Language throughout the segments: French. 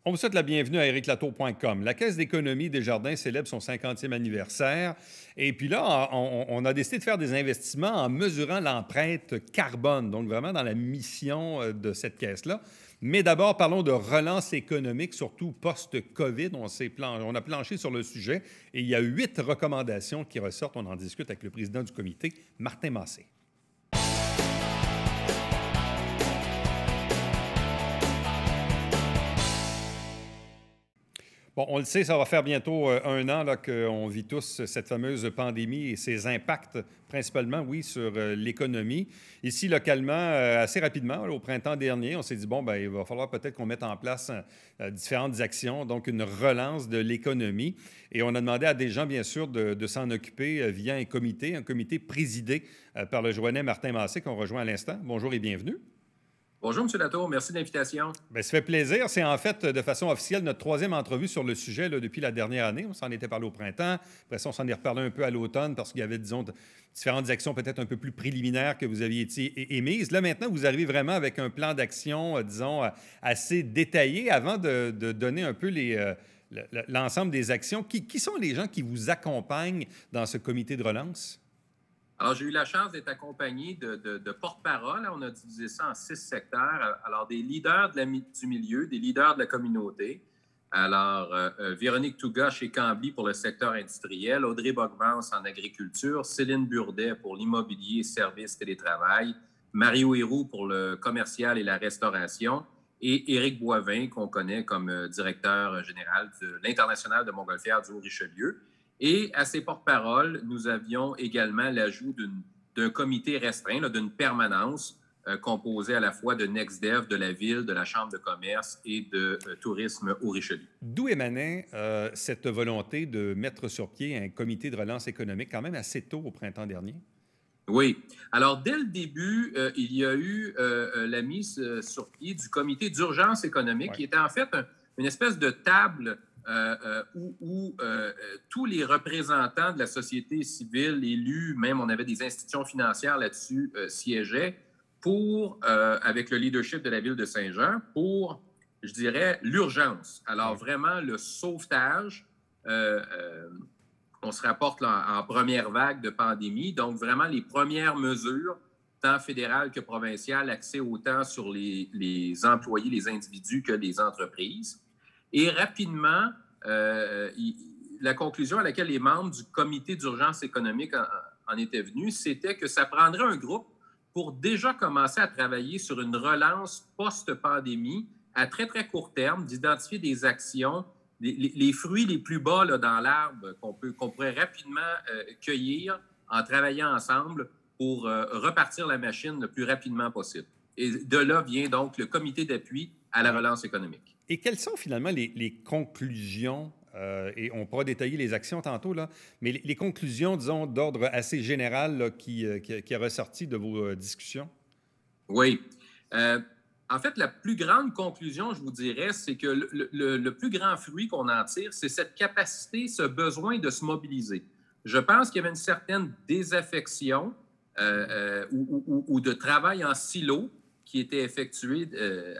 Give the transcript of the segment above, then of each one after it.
On vous souhaite la bienvenue à ericlatour.com. La Caisse d'économie Desjardins célèbre son 50e anniversaire. Et puis là, on a décidé de faire des investissements en mesurant l'empreinte carbone, donc vraiment dans la mission de cette caisse-là. Mais d'abord, parlons de relance économique, surtout post-COVID. On a planché sur le sujet et il y a 8 recommandations qui ressortent. On en discute avec le président du comité, Martin Massé. Bon, on le sait, ça va faire bientôt un an qu'on vit tous cette fameuse pandémie et ses impacts, principalement, oui, sur l'économie. Ici, localement, assez rapidement, là, au printemps dernier, on s'est dit, bon, ben, il va falloir peut-être qu'on mette en place différentes actions, donc une relance de l'économie. Et on a demandé à des gens, bien sûr, de s'en occuper via un comité présidé par le Joannais Martin Massé, qu'on rejoint à l'instant. Bonjour et bienvenue. Bonjour, M. Latour. Merci de l'invitation. Bien, ça fait plaisir. C'est en fait, de façon officielle, notre troisième entrevue sur le sujet là, depuis la dernière année. On s'en était parlé au printemps. Après ça, on s'en est reparlé un peu à l'automne parce qu'il y avait, disons, différentes actions peut-être un peu plus préliminaires que vous aviez émises. Là, maintenant, vous arrivez vraiment avec un plan d'action, disons, assez détaillé avant de donner un peu l'ensemble des actions. Qui sont les gens qui vous accompagnent dans ce comité de relance? Alors, j'ai eu la chance d'être accompagné de porte-parole. On a divisé ça en 6 secteurs. Alors, des leaders du milieu, des leaders de la communauté. Alors, Véronique Touga chez Cambly pour le secteur industriel, Audrey Bogmans en agriculture, Céline Burdet pour l'immobilier, services, télétravail, Mario Héroux pour le commercial et la restauration, et Éric Boivin, qu'on connaît comme directeur général de l'International de Montgolfière du Haut-Richelieu. Et à ces porte-paroles, nous avions également l'ajout d'un comité restreint, d'une permanence composée à la fois de NextDev, de la Ville, de la Chambre de commerce et de Tourisme au Richelieu. D'où émanait cette volonté de mettre sur pied un comité de relance économique quand même assez tôt au printemps dernier? Oui. Alors, dès le début, il y a eu la mise sur pied du comité d'urgence économique, qui était en fait une espèce de table où tous les représentants de la société civile, élus, même on avait des institutions financières là-dessus, siégeaient avec le leadership de la ville de Saint-Jean, pour, je dirais, l'urgence. Alors, vraiment, le sauvetage, on se rapporte là, en première vague de pandémie, donc vraiment les premières mesures, tant fédérales que provinciales, axées autant sur les employés, les individus que les entreprises. Et rapidement, la conclusion à laquelle les membres du comité d'urgence économique en étaient venus, c'était que ça prendrait un groupe pour déjà commencer à travailler sur une relance post-pandémie à très, très court terme, d'identifier des actions, les fruits les plus bas là, dans l'arbre qu'on pourrait rapidement cueillir en travaillant ensemble pour repartir la machine le plus rapidement possible. Et de là vient donc le comité d'appui à la relance économique. Et quelles sont finalement les conclusions, et on pourra détailler les actions tantôt, là, mais les conclusions, disons, d'ordre assez général là, qui est ressorti de vos discussions? Oui. En fait, la plus grande conclusion, je vous dirais, c'est que le plus grand fruit qu'on en tire, c'est cette capacité, ce besoin de se mobiliser. Je pense qu'il y avait une certaine désaffection ou de travail en silo qui était effectué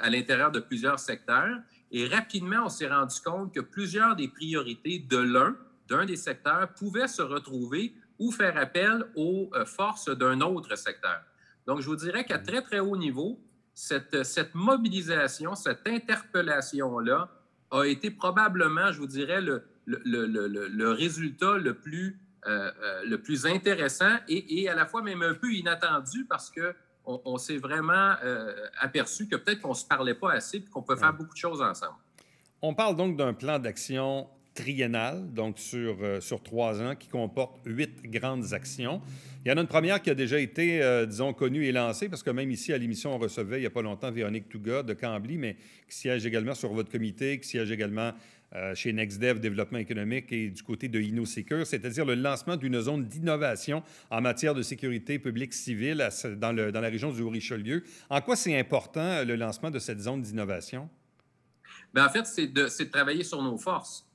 à l'intérieur de plusieurs secteurs. Et rapidement, on s'est rendu compte que plusieurs des priorités d'un des secteurs pouvaient se retrouver ou faire appel aux forces d'un autre secteur. Donc, je vous dirais qu'à très, très haut niveau, cette mobilisation, cette interpellation-là a été probablement, je vous dirais, le résultat le plus intéressant et à la fois même un peu inattendu parce que on s'est vraiment aperçu que peut-être qu'on ne se parlait pas assez et qu'on peut faire beaucoup de choses ensemble. On parle donc d'un plan d'action triennal, donc sur 3 ans, qui comporte 8 grandes actions. Il y en a une première qui a déjà été, disons, connue et lancée, parce que même ici, à l'émission, on recevait il n'y a pas longtemps Véronique Touga de Cambly, mais qui siège également sur votre comité, qui siège également chez NextDev Développement économique et du côté de InnoSecure, c'est-à-dire le lancement d'une zone d'innovation en matière de sécurité publique civile dans la région du Haut-Richelieu. En quoi c'est important, le lancement de cette zone d'innovation? Bien, en fait, c'est de travailler sur nos forces.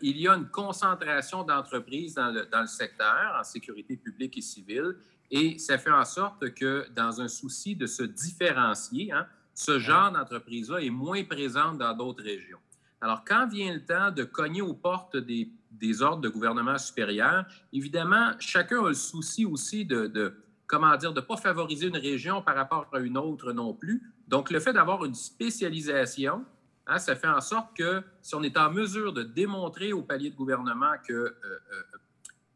Il y a une concentration d'entreprises dans le secteur, en sécurité publique et civile, et ça fait en sorte que, dans un souci de se différencier, ce genre d'entreprise-là est moins présente dans d'autres régions. Alors, quand vient le temps de cogner aux portes des ordres de gouvernement supérieur, évidemment, chacun a le souci aussi comment dire, de ne pas favoriser une région par rapport à une autre non plus. Donc, le fait d'avoir une spécialisation, hein, ça fait en sorte que si on est en mesure de démontrer au palier de gouvernement que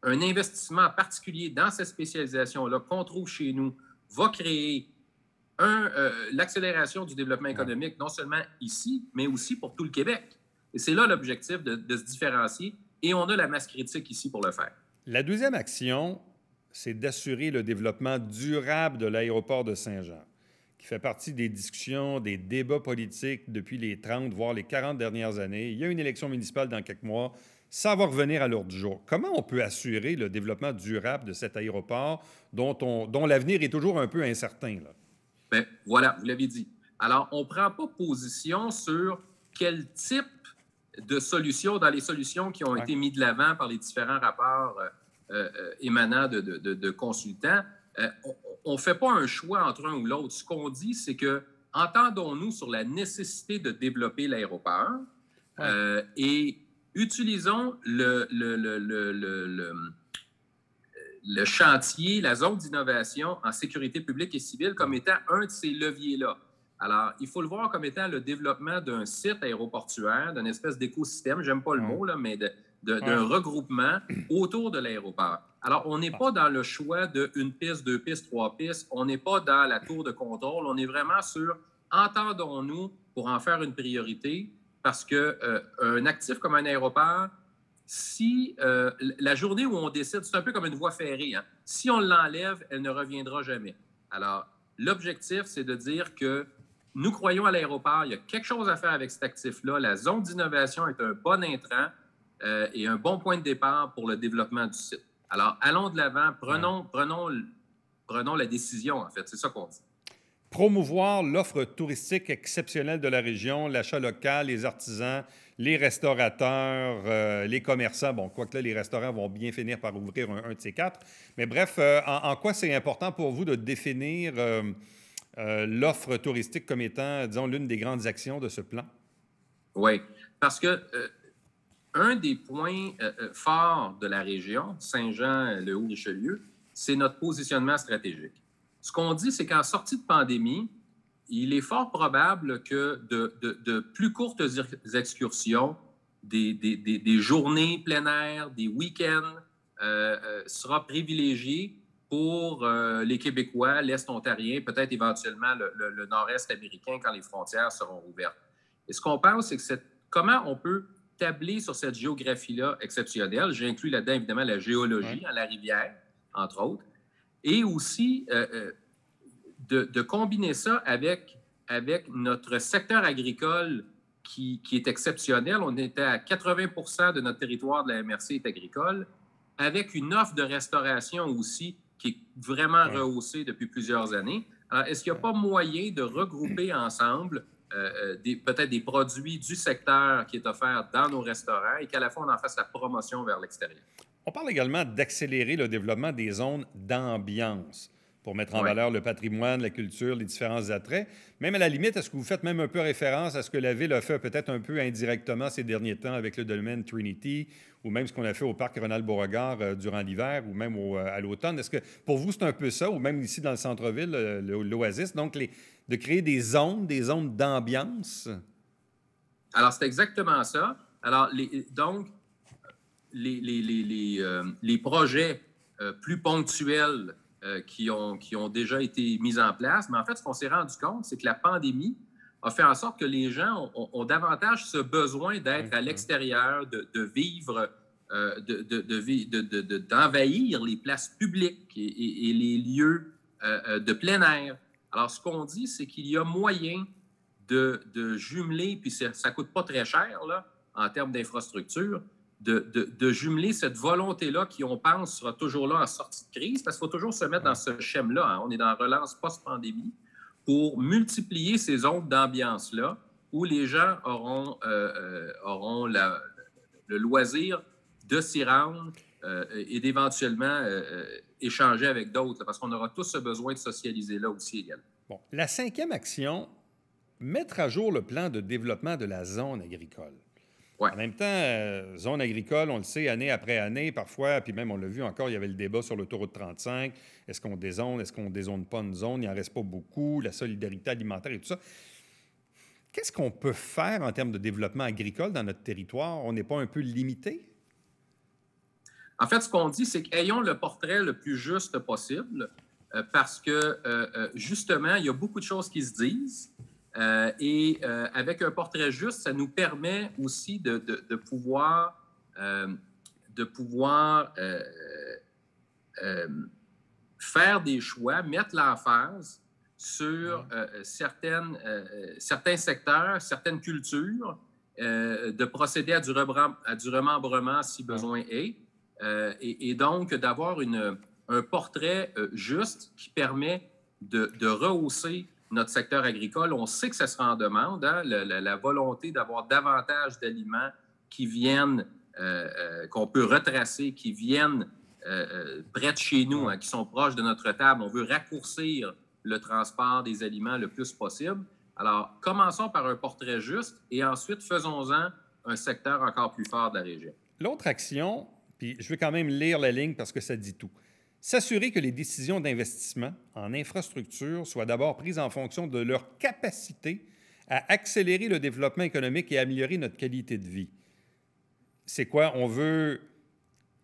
un investissement particulier dans cette spécialisation-là qu'on trouve chez nous va créer l'accélération du développement économique, non seulement ici, mais aussi pour tout le Québec. Et c'est là l'objectif de se différencier, et on a la masse critique ici pour le faire. La deuxième action, c'est d'assurer le développement durable de l'aéroport de Saint-Jean, qui fait partie des discussions, des débats politiques depuis les 30, voire les 40 dernières années. Il y a une élection municipale dans quelques mois. Ça va revenir à l'ordre du jour. Comment on peut assurer le développement durable de cet aéroport dont l'avenir est toujours un peu incertain, là? Bien, voilà, vous l'avez dit. Alors, on ne prend pas position sur quel type de solutions, dans les solutions qui ont été mises de l'avant par les différents rapports émanant de consultants. On ne fait pas un choix entre un ou l'autre. Ce qu'on dit, c'est que entendons-nous sur la nécessité de développer l'aéroport et utilisons le chantier, la zone d'innovation en sécurité publique et civile comme étant un de ces leviers-là. Alors, il faut le voir comme étant le développement d'un site aéroportuaire, d'une espèce d'écosystème, j'aime pas le mot, là, mais d'un regroupement autour de l'aéroport. Alors, on n'est pas dans le choix d'une piste, deux pistes, trois pistes, on n'est pas dans la tour de contrôle, on est vraiment sur entendons-nous pour en faire une priorité, parce qu'un actif comme un aéroport, si la journée où on décide, c'est un peu comme une voie ferrée, hein, si on l'enlève, elle ne reviendra jamais. Alors, l'objectif, c'est de dire que nous croyons à l'aéroport, il y a quelque chose à faire avec cet actif-là. La zone d'innovation est un bon intrant et un bon point de départ pour le développement du site. Alors, allons de l'avant, prenons la décision, en fait. C'est ça qu'on dit. Promouvoir l'offre touristique exceptionnelle de la région, l'achat local, les artisans, les restaurateurs, les commerçants. Bon, quoique là, les restaurants vont bien finir par ouvrir un de ces quatre. Mais bref, en quoi c'est important pour vous de définir l'offre touristique comme étant, disons, l'une des grandes actions de ce plan? Oui, parce que un des points forts de la région, Saint-Jean-le-Haut-Richelieu, c'est notre positionnement stratégique. Ce qu'on dit, c'est qu'en sortie de pandémie, il est fort probable que de plus courtes excursions, des journées plein air, des week-ends, sera privilégié pour les Québécois, l'Est ontarien, peut-être éventuellement le Nord-Est américain quand les frontières seront ouvertes. Et ce qu'on pense, c'est que comment on peut tabler sur cette géographie-là exceptionnelle. J'ai inclus là-dedans, évidemment, la géologie, la rivière, entre autres, et aussi de combiner ça avec notre secteur agricole qui est exceptionnel. On était à 80 de notre territoire de la MRC est agricole, avec une offre de restauration aussi qui est vraiment rehaussée depuis plusieurs années. Alors, est-ce qu'il n'y a pas moyen de regrouper ensemble peut-être des produits du secteur qui est offert dans nos restaurants et qu'à la fois, on en fasse la promotion vers l'extérieur? On parle également d'accélérer le développement des zones d'ambiance pour mettre en valeur le patrimoine, la culture, les différents attraits. Même à la limite, est-ce que vous faites même un peu référence à ce que la Ville a fait peut-être un peu indirectement ces derniers temps avec le domaine Trinity ou même ce qu'on a fait au Parc Ronald-Beauregard durant l'hiver ou même à l'automne? Est-ce que pour vous, c'est un peu ça, ou même ici dans le centre-ville, l'Oasis, donc de créer des zones d'ambiance? Alors, c'est exactement ça. Alors, les projets plus ponctuels qui ont déjà été mis en place. Mais en fait, ce qu'on s'est rendu compte, c'est que la pandémie a fait en sorte que les gens ont davantage ce besoin d'être à l'extérieur, de vivre, d'envahir les places publiques et les lieux de plein air. Alors, ce qu'on dit, c'est qu'il y a moyen de jumeler, puis ça ne coûte pas très cher là, en termes d'infrastructure, de jumeler cette volonté-là qui, on pense, sera toujours là en sortie de crise, parce qu'il faut toujours se mettre dans ce schème-là. Hein. On est dans la relance post-pandémie pour multiplier ces zones d'ambiance-là où les gens auront le loisir de s'y rendre et d'éventuellement échanger avec d'autres, parce qu'on aura tous ce besoin de socialiser là aussi également. Bon. La cinquième action, mettre à jour le plan de développement de la zone agricole. Ouais. En même temps, zone agricole, on le sait, année après année, parfois, puis même on l'a vu encore, il y avait le débat sur l'autoroute 35. Est-ce qu'on dézone, est-ce qu'on dézone pas une zone? Il n'en reste pas beaucoup, la solidarité alimentaire et tout ça. Qu'est-ce qu'on peut faire en termes de développement agricole dans notre territoire? On n'est pas un peu limité? En fait, ce qu'on dit, c'est qu'ayons le portrait le plus juste possible parce que, justement, il y a beaucoup de choses qui se disent. Avec un portrait juste, ça nous permet aussi de pouvoir, de pouvoir faire des choix, mettre l'emphase sur certains secteurs, certaines cultures, de procéder à du remembrement si besoin est, et donc d'avoir un portrait juste qui permet de rehausser notre secteur agricole. On sait que ça sera en demande, hein, la volonté d'avoir davantage d'aliments qui viennent, qu'on peut retracer, qui viennent près de chez nous, hein, qui sont proches de notre table. On veut raccourcir le transport des aliments le plus possible. Alors, commençons par un portrait juste et ensuite faisons-en un secteur encore plus fort de la région. L'autre action, puis je vais quand même lire la ligne parce que ça dit tout. S'assurer que les décisions d'investissement en infrastructure soient d'abord prises en fonction de leur capacité à accélérer le développement économique et améliorer notre qualité de vie. C'est quoi? On veut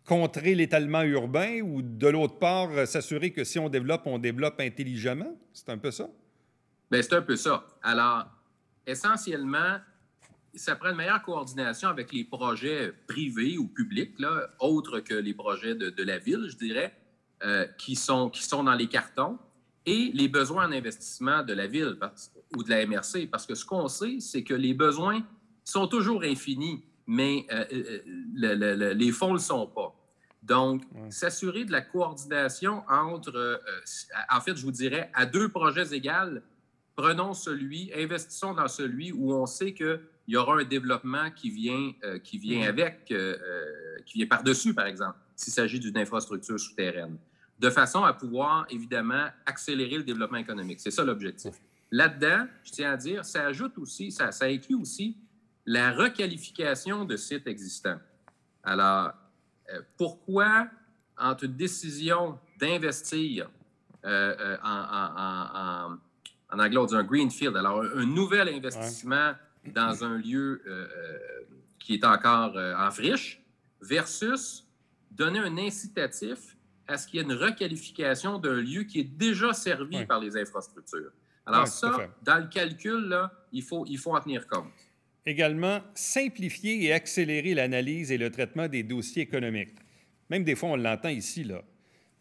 contrer l'étalement urbain ou de l'autre part, s'assurer que si on développe intelligemment? C'est un peu ça? Bien, c'est un peu ça. Alors, essentiellement, ça prend une meilleure coordination avec les projets privés ou publics, là, autres que les projets de la ville, je dirais, qui sont dans les cartons, et les besoins en investissement de la ville ou de la MRC. Parce que ce qu'on sait, c'est que les besoins sont toujours infinis, mais les fonds ne le sont pas. Donc, s'assurer de la coordination entre, en fait, je vous dirais, à deux projets égaux, investissons dans celui où on sait qu'il y aura un développement qui vient qui vient par-dessus, par exemple, s'il s'agit d'une infrastructure souterraine, de façon à pouvoir, évidemment, accélérer le développement économique. C'est ça l'objectif. Là-dedans, je tiens à dire, ça inclut aussi la requalification de sites existants. Alors, pourquoi, entre une décision d'investir en anglais, on dit un greenfield, alors un nouvel investissement dans un lieu qui est encore en friche, versus donner un incitatif à ce qu'il y ait une requalification d'un lieu qui est déjà servi par les infrastructures. Alors dans le calcul, là, il faut en tenir compte. Également, simplifier et accélérer l'analyse et le traitement des dossiers économiques. Même des fois, on l'entend ici, là.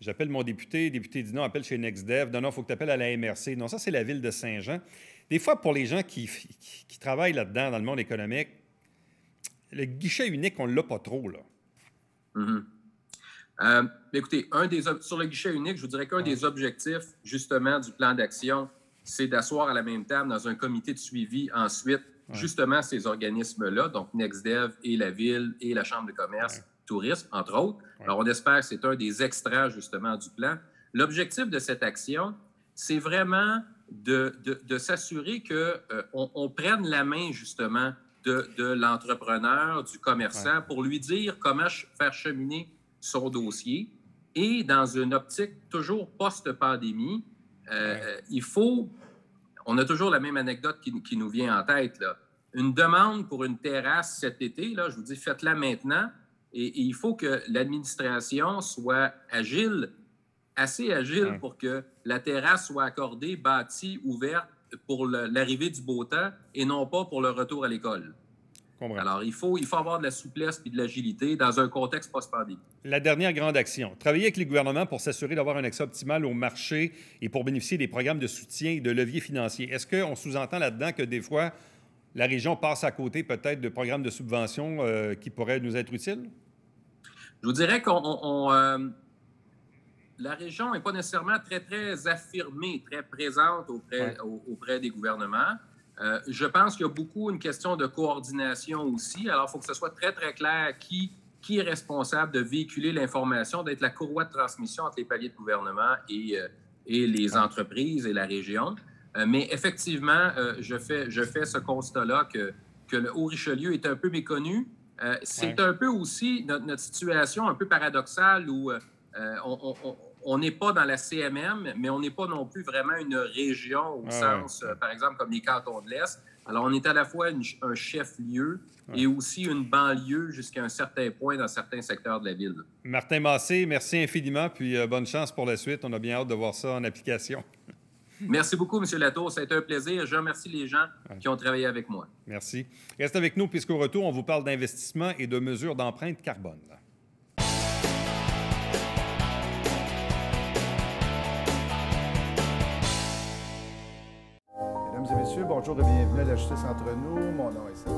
J'appelle mon député dit non, appelle chez NextDev. Non, il faut que tu appelles à la MRC. Non, ça, c'est la ville de Saint-Jean. Des fois, pour les gens qui travaillent là-dedans, dans le monde économique, le guichet unique, on ne l'a pas trop, là. Écoutez, sur le guichet unique, je vous dirais qu'un des objectifs, justement, du plan d'action, c'est d'asseoir à la même table dans un comité de suivi ensuite, justement, ces organismes-là, donc NextDev et la Ville et la Chambre de commerce, tourisme, entre autres. Alors, on espère que c'est un des extraits, justement, du plan. L'objectif de cette action, c'est vraiment de s'assurer qu'on prenne la main, justement, de l'entrepreneur, du commerçant, pour lui dire comment faire cheminer son dossier. Et dans une optique toujours post-pandémie, on a toujours la même anecdote qui nous vient en tête, là. Une demande pour une terrasse cet été, là, je vous dis, faites-la maintenant. Et il faut que l'administration soit assez agile pour que la terrasse soit accordée, bâtie, ouverte pour l'arrivée du beau temps et non pas pour le retour à l'école. Alors, il faut avoir de la souplesse et de l'agilité dans un contexte post-pandémie. La dernière grande action, travailler avec les gouvernements pour s'assurer d'avoir un accès optimal au marché et pour bénéficier des programmes de soutien et de leviers financiers. Est-ce qu'on sous-entend là-dedans que des fois, la région passe à côté peut-être de programmes de subvention qui pourraient nous être utiles? Je vous dirais que la région n'est pas nécessairement très, très affirmée, très présente auprès des gouvernements. Je pense qu'il y a beaucoup une question de coordination aussi. Alors, il faut que ce soit très, très clair qui est responsable de véhiculer l'information, d'être la courroie de transmission entre les paliers de gouvernement et les entreprises et la région. Mais effectivement, je fais ce constat-là que que le Haut-Richelieu est un peu méconnu. C'est un peu aussi notre situation un peu paradoxale où on n'est pas dans la CMM, mais on n'est pas non plus vraiment une région au sens, par exemple, comme les cantons de l'Est. Alors, on est à la fois un chef-lieu et aussi une banlieue jusqu'à un certain point dans certains secteurs de la ville. Martin Massé, merci infiniment, puis bonne chance pour la suite. On a bien hâte de voir ça en application. Merci beaucoup, M. Latour. Ça a été un plaisir. Je remercie les gens qui ont travaillé avec moi. Merci. Reste avec nous, puisqu'au retour, on vous parle d'investissement et de mesures d'empreinte carbone. Mesdames et messieurs, bonjour et bienvenue à La Justice entre nous. Mon nom est Sam.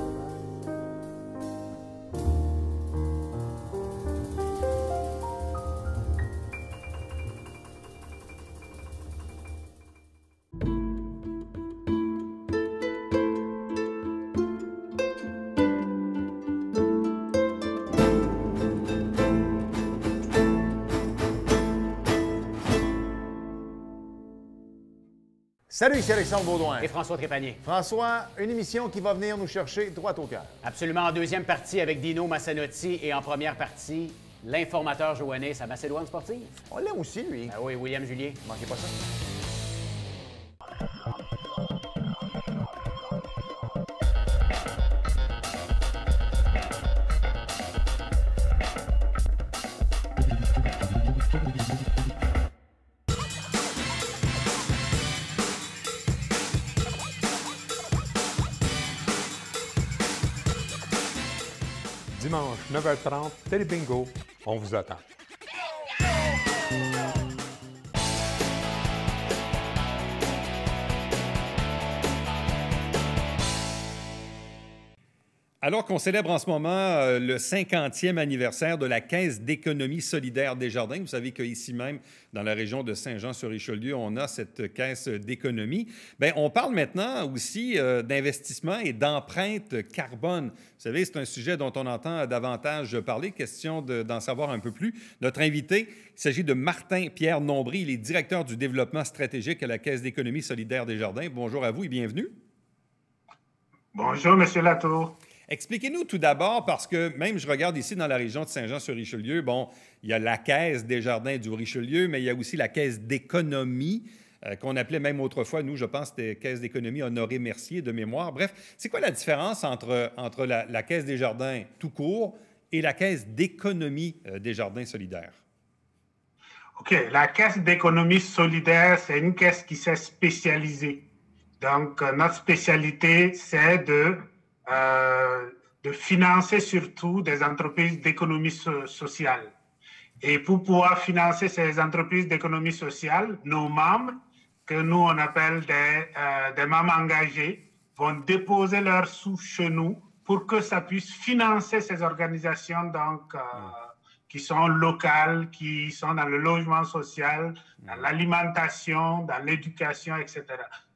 Salut, ici Alexandre Baudouin. Et François Trépanier. François, une émission qui va venir nous chercher droit au cœur. Absolument. En deuxième partie avec Dino Massanotti et en première partie, l'informateur Joannis à Macédoine Sportive. On l'aime aussi, lui. Ah oui, William Julier. Manquez pas ça. Dimanche, 9h30, Télébingo, on vous attend. Alors qu'on célèbre en ce moment le 50e anniversaire de la Caisse d'économie solidaire Desjardins, vous savez qu'ici même, dans la région de Saint-Jean-sur-Richelieu, on a cette caisse d'économie. Bien, on parle maintenant aussi d'investissement et d'empreinte carbone. Vous savez, c'est un sujet dont on entend davantage parler. Question d'en savoir un peu plus. Notre invité, il s'agit de Martin-Pierre Nombry. Il est directeur du développement stratégique à la Caisse d'économie solidaire Desjardins. Bonjour à vous et bienvenue. Bonjour, M. Latour. Expliquez-nous tout d'abord, parce que même je regarde ici dans la région de Saint-Jean-sur-Richelieu, bon, il y a la Caisse Desjardins du Richelieu, mais il y a aussi la Caisse d'économie, qu'on appelait même autrefois, nous, je pense, c'était Caisse d'économie Honoré Mercier de mémoire. Bref, c'est quoi la différence entre la Caisse Desjardins tout court et la Caisse d'économie Desjardins solidaire? OK. La Caisse d'économie solidaire, c'est une caisse qui s'est spécialisée. Donc, notre spécialité, c'est de financer surtout des entreprises d'économie sociale. Et pour pouvoir financer ces entreprises d'économie sociale, nos membres, que nous on appelle des membres engagés, vont déposer leurs sous chez nous pour que ça puisse financer ces organisations donc, qui sont locales, qui sont dans le logement social, dans l'alimentation, dans l'éducation, etc.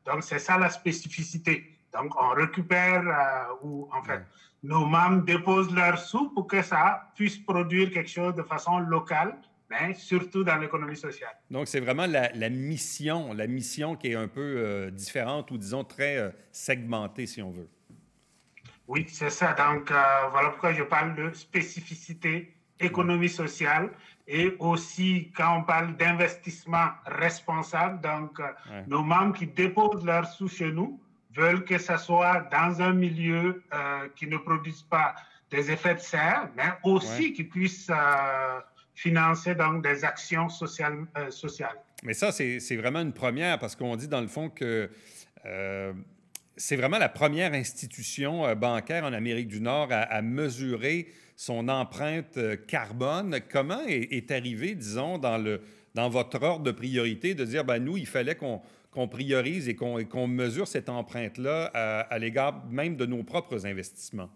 Donc, c'est ça la spécificité. Donc, on récupère nos membres déposent leurs sous pour que ça puisse produire quelque chose de façon locale, mais surtout dans l'économie sociale. Donc, c'est vraiment la mission qui est un peu différente ou, disons, très segmentée, si on veut. Oui, c'est ça. Donc, voilà pourquoi je parle de spécificité économie sociale et aussi quand on parle d'investissement responsable, donc nos membres qui déposent leurs sous chez nous veulent que ce soit dans un milieu qui ne produise pas des effets de serre, mais aussi qui puisse financer donc, des actions sociales. Mais ça, c'est vraiment une première parce qu'on dit dans le fond que c'est vraiment la première institution bancaire en Amérique du Nord à mesurer son empreinte carbone. Comment est arrivé, disons, dans votre ordre de priorité de dire, ben nous, il fallait qu'on priorise et qu'on mesure cette empreinte-là à l'égard même de nos propres investissements?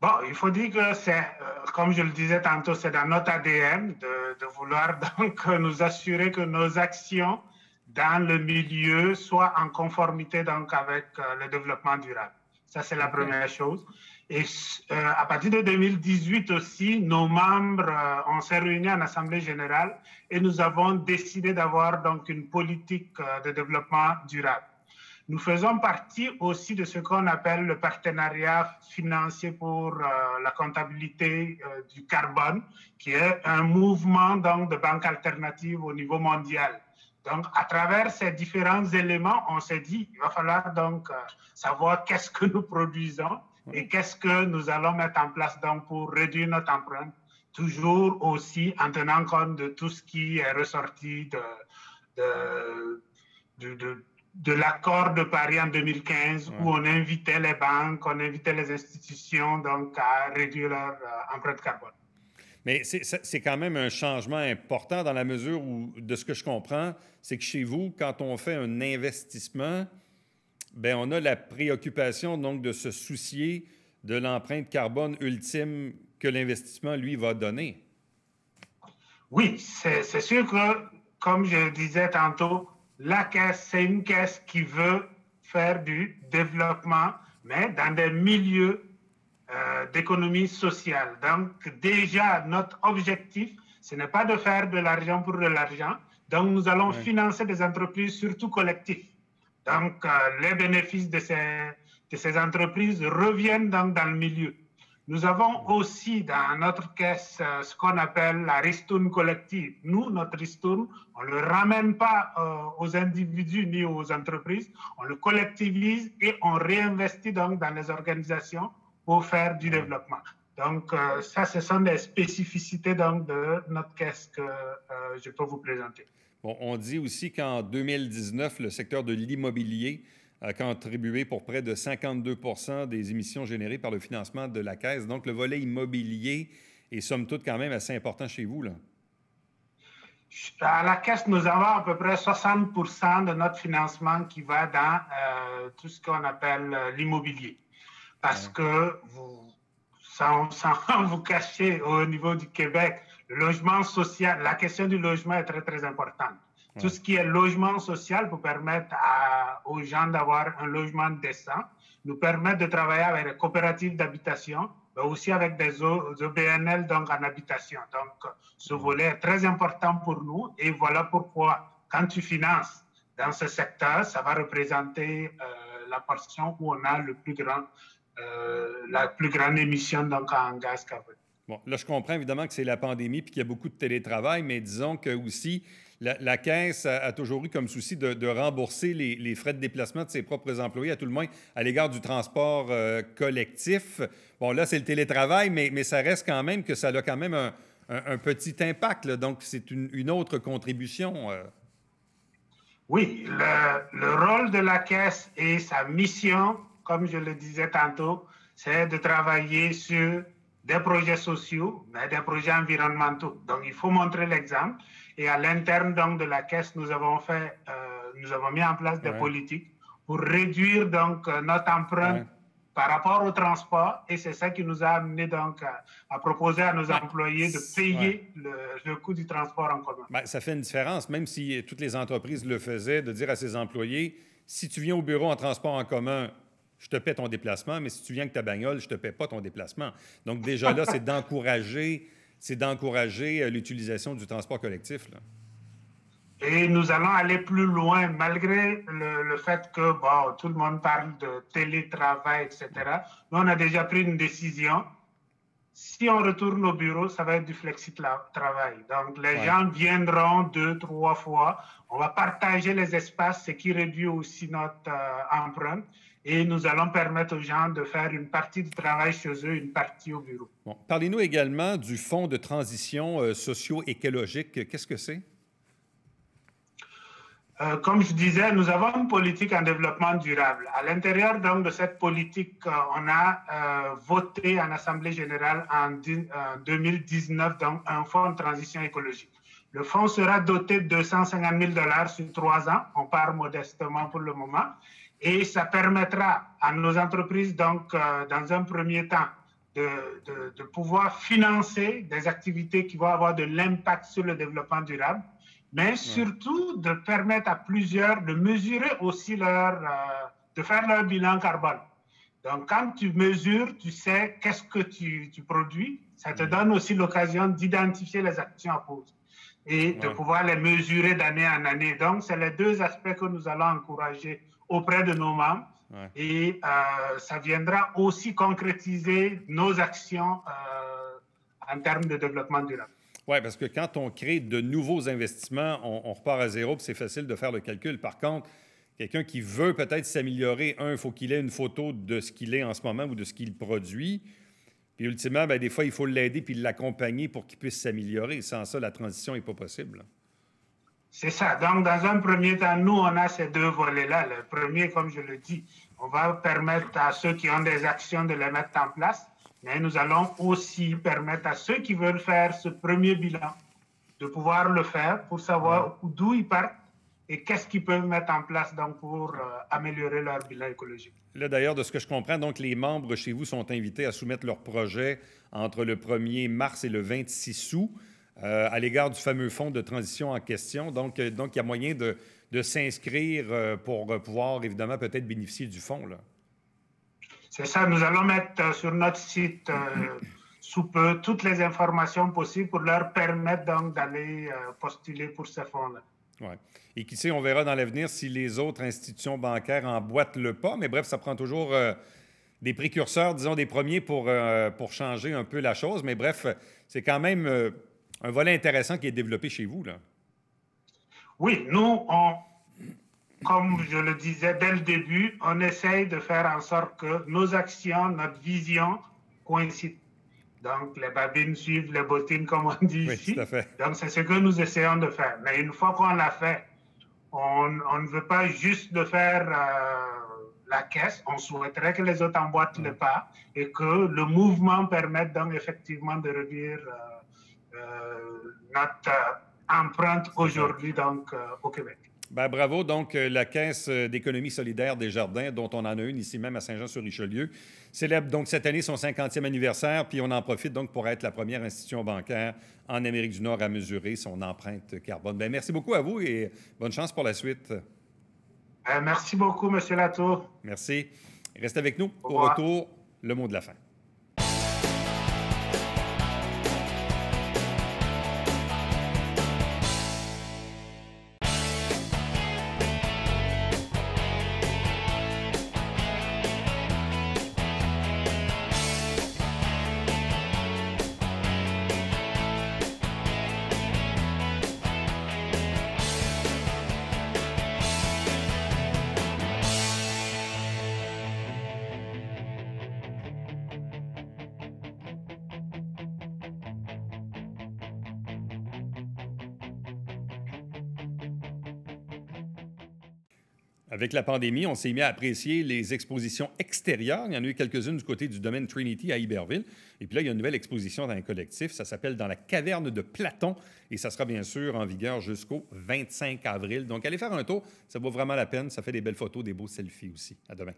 Bon, il faut dire que c'est, comme je le disais tantôt, c'est dans notre ADN de vouloir donc nous assurer que nos actions dans le milieu soient en conformité donc avec le développement durable. Ça, c'est la première chose. Et à partir de 2018 aussi, nos membres, on s'est réunis en Assemblée générale et nous avons décidé d'avoir donc une politique de développement durable. Nous faisons partie aussi de ce qu'on appelle le partenariat financier pour la comptabilité du carbone, qui est un mouvement donc, de banque alternative au niveau mondial. Donc, à travers ces différents éléments, on s'est dit qu'il va falloir donc savoir qu'est-ce que nous produisons et qu'est-ce que nous allons mettre en place donc, pour réduire notre empreinte, toujours aussi en tenant compte de tout ce qui est ressorti de l'accord de Paris en 2015, où on invitait les banques, on invitait les institutions donc, à réduire leur empreinte carbone. Mais c'est quand même un changement important dans la mesure où, de ce que je comprends, c'est que chez vous, quand on fait un investissement, bien, on a la préoccupation donc de se soucier de l'empreinte carbone ultime que l'investissement, lui, va donner. Oui, c'est sûr que, comme je disais tantôt, la caisse, c'est une caisse qui veut faire du développement, mais dans des milieux d'économie sociale. Donc, déjà, notre objectif, ce n'est pas de faire de l'argent pour de l'argent. Donc, nous allons financer des entreprises, surtout collectives. Donc, les bénéfices de ces entreprises reviennent donc dans le milieu. Nous avons aussi dans notre caisse ce qu'on appelle la ristourne collective. Nous, notre ristourne, on ne le ramène pas aux individus ni aux entreprises, on le collectivise et on réinvestit donc dans les organisations pour faire du développement. Donc, ça, ce sont des spécificités donc, de notre caisse que je peux vous présenter. Bon, on dit aussi qu'en 2019, le secteur de l'immobilier a contribué pour près de 52 % des émissions générées par le financement de la Caisse. Donc, le volet immobilier est somme toute quand même assez important chez vous, là. À la Caisse, nous avons à peu près 60 % de notre financement qui va dans tout ce qu'on appelle l'immobilier. Parce que, sans vous cacher, au niveau du Québec, le logement social, la question du logement est très, très importante. Tout ce qui est logement social pour permettre aux gens d'avoir un logement décent, nous permettre de travailler avec les coopératives d'habitation, mais aussi avec des OBNL donc en habitation. Donc, ce volet est très important pour nous et voilà pourquoi, quand tu finances dans ce secteur, ça va représenter la portion où on a la plus grande émission donc, en gaz carbonique. Bon, là, je comprends évidemment que c'est la pandémie puis qu'il y a beaucoup de télétravail, mais disons que aussi la Caisse a toujours eu comme souci de rembourser les frais de déplacement de ses propres employés, à tout le moins à l'égard du transport collectif. Bon, là, c'est le télétravail, mais ça reste quand même que ça a quand même un petit impact, là. Donc, c'est une autre contribution. Oui, le rôle de la Caisse et sa mission, comme je le disais tantôt, c'est de travailler sur des projets sociaux, mais des projets environnementaux. Donc, il faut montrer l'exemple. Et à l'interne donc, de la Caisse, nous avons mis en place des politiques pour réduire donc, notre empreinte par rapport au transport. Et c'est ça qui nous a amené donc, à proposer à nos employés de payer le coût du transport en commun. Bien, ça fait une différence, même si toutes les entreprises le faisaient, de dire à ses employés, si tu viens au bureau en transport en commun, je te paie ton déplacement, mais si tu viens avec ta bagnole, je ne te paie pas ton déplacement. Donc, déjà là, c'est d'encourager l'utilisation du transport collectif, là. Et nous allons aller plus loin, malgré le fait que tout le monde parle de télétravail, etc. Nous, on a déjà pris une décision. Si on retourne au bureau, ça va être du flexi-travail. Donc, les gens viendront 2-3 fois. On va partager les espaces, ce qui réduit aussi notre empreinte. Et nous allons permettre aux gens de faire une partie du travail chez eux, une partie au bureau. Bon. Parlez-nous également du Fonds de transition socio-écologique. Qu'est-ce que c'est? Comme je disais, nous avons une politique en développement durable. À l'intérieur donc, de cette politique, on a voté en Assemblée générale en 2019 donc, un fonds de transition écologique. Le fonds sera doté de 250 000 $ sur 3 ans. On part modestement pour le moment. Et ça permettra à nos entreprises, donc, dans un premier temps, de pouvoir financer des activités qui vont avoir de l'impact sur le développement durable, mais surtout de permettre à plusieurs de mesurer aussi de faire leur bilan carbone. Donc, quand tu mesures, tu sais qu'est-ce que tu produis, ça te donne aussi l'occasion d'identifier les actions à poser. et de pouvoir les mesurer d'année en année. Donc, c'est les deux aspects que nous allons encourager auprès de nos membres. Et ça viendra aussi concrétiser nos actions en termes de développement durable. Oui, parce que quand on crée de nouveaux investissements, on repart à zéro, puis c'est facile de faire le calcul. Par contre, quelqu'un qui veut peut-être s'améliorer, il faut qu'il ait une photo de ce qu'il est en ce moment ou de ce qu'il produit. Puis ultimement, bien, des fois, il faut l'aider puis l'accompagner pour qu'il puisse s'améliorer. Sans ça, la transition n'est pas possible. C'est ça. Donc, dans un premier temps, nous, on a ces deux volets-là. Le premier, comme je le dis, on va permettre à ceux qui ont des actions de les mettre en place, mais nous allons aussi permettre à ceux qui veulent faire ce premier bilan de pouvoir le faire pour savoir d'où ils partent et qu'est-ce qu'ils peuvent mettre en place donc, pour améliorer leur bilan écologique. Là, d'ailleurs, de ce que je comprends, donc les membres chez vous sont invités à soumettre leur projet entre le 1er mars et le 26 août. À l'égard du fameux fonds de transition en question. Donc il y a moyen de s'inscrire pour pouvoir, évidemment, peut-être bénéficier du fonds, là. C'est ça. Nous allons mettre sur notre site sous peu toutes les informations possibles pour leur permettre donc d'aller postuler pour ce fonds-là. Oui. Et qui sait, on verra dans l'avenir si les autres institutions bancaires emboîtent le pas. Mais bref, ça prend toujours des précurseurs, disons, des premiers pour changer un peu la chose. Mais bref, c'est quand même... un volet intéressant qui est développé chez vous, là. Oui, nous, comme je le disais dès le début, on essaye de faire en sorte que nos actions, notre vision coïncident. Donc, les babines suivent les bottines, comme on dit ici. Tout à fait. Donc, c'est ce que nous essayons de faire. Mais une fois qu'on l'a fait, on ne veut pas juste de faire la caisse. On souhaiterait que les autres emboîtent le pas et que le mouvement permette donc effectivement de réduire notre empreinte aujourd'hui donc au Québec. Bien, bravo. Donc, la Caisse d'économie solidaire des Jardins, dont on en a une ici même à Saint-Jean-sur-Richelieu, célèbre donc cette année son 50e anniversaire, puis on en profite donc pour être la première institution bancaire en Amérique du Nord à mesurer son empreinte carbone. Bien, merci beaucoup à vous et bonne chance pour la suite. Merci beaucoup, M. Latour. Merci. Restez avec nous. Au retour, le mot de la fin. Avec la pandémie, on s'est mis à apprécier les expositions extérieures. Il y en a eu quelques-unes du côté du domaine Trinity à Iberville. Et puis là, il y a une nouvelle exposition dans un collectif. Ça s'appelle « Dans la caverne de Platon » et ça sera bien sûr en vigueur jusqu'au 25 avril. Donc, allez faire un tour. Ça vaut vraiment la peine. Ça fait des belles photos, des beaux selfies aussi. À demain.